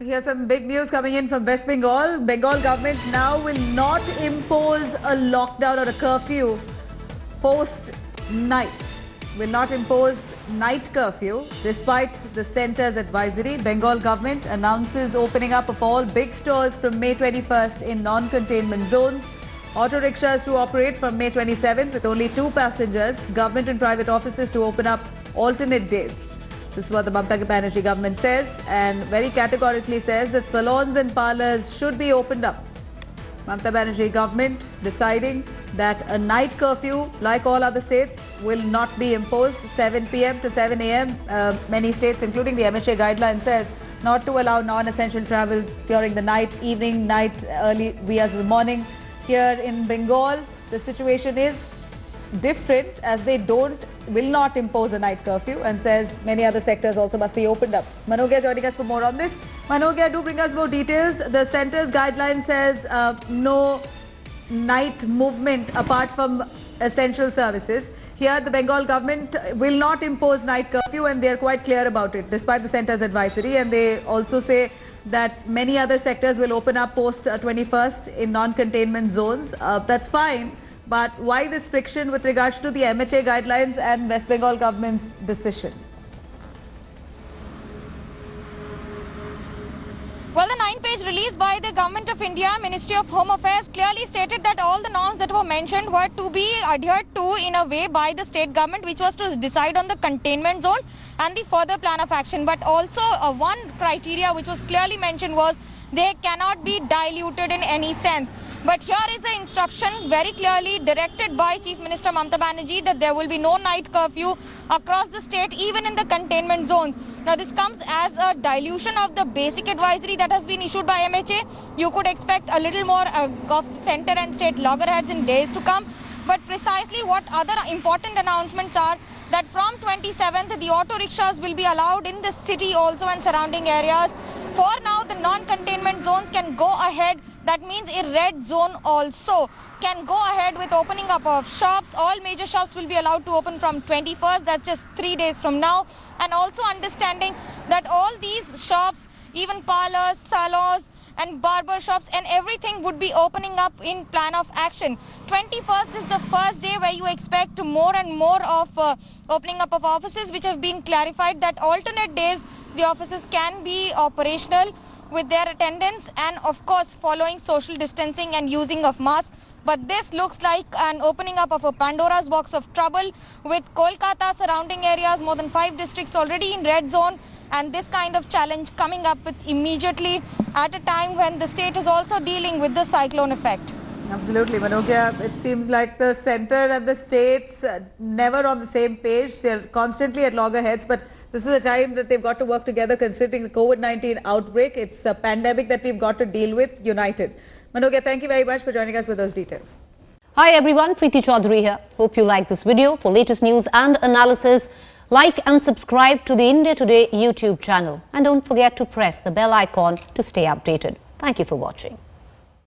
Here's some big news coming in from West Bengal. Bengal government now will not impose a lockdown or a curfew post-night. Will not impose night curfew despite the centre's advisory. Bengal government announces opening up of all big stores from May 21st in non-containment zones. Auto rickshaws to operate from May 27th with only 2 passengers. Government and private offices to open up alternate days. This is what the Mamata Banerjee government says, and very categorically says that salons and parlours should be opened up. Mamata Banerjee government deciding that a night curfew, like all other states, will not be imposed. 7 p.m. to 7 a.m. Many states, including the MHA guideline, says not to allow non-essential travel during the night, evening, night, early, via the morning. Here in Bengal, the situation is different, as they will not impose a night curfew, and says many other sectors also must be opened up. Manogya joining us for more on this. Manogya, do bring us more details. The centre's guideline says no night movement apart from essential services. Here the Bengal government will not impose night curfew, and they are quite clear about it despite the centre's advisory, and they also say that many other sectors will open up post 21st in non-containment zones. That's fine. But why this friction with regards to the MHA guidelines and West Bengal government's decision? Well, the 9-page release by the Government of India, Ministry of Home Affairs, clearly stated that all the norms that were mentioned were to be adhered to in a way by the state government, which was to decide on the containment zones and the further plan of action. But also one criteria which was clearly mentioned was they cannot be diluted in any sense. But here is the instruction very clearly directed by Chief Minister Mamata Banerjee that there will be no night curfew across the state, even in the containment zones. Now, this comes as a dilution of the basic advisory that has been issued by MHA. You could expect a little more of centre and state loggerheads in days to come. But precisely what other important announcements are that from 27th, the auto rickshaws will be allowed in the city also and surrounding areas. For now, the non-containment zones can go ahead. That means a red zone also can go ahead with opening up of shops. All major shops will be allowed to open from 21st. That's just 3 days from now. And also understanding that all these shops, even parlors, salons and barber shops and everything would be opening up in plan of action. 21st is the first day where you expect more and more of opening up of offices, which have been clarified that alternate days the offices can be operational with their attendance and of course following social distancing and using of masks. But this looks like an opening up of a Pandora's box of trouble, with Kolkata surrounding areas, more than 5 districts already in red zone, and this kind of challenge coming up with immediately at a time when the state is also dealing with the cyclone effect. Absolutely, Manogya. It seems like the centre and the states never on the same page. They're constantly at loggerheads, but this is a time that they've got to work together considering the COVID-19 outbreak. It's a pandemic that we've got to deal with united. Manogya, thank you very much for joining us with those details. Hi everyone, Preeti Chaudhary here. Hope you like this video. For latest news and analysis, like and subscribe to the India Today YouTube channel. And don't forget to press the bell icon to stay updated. Thank you for watching.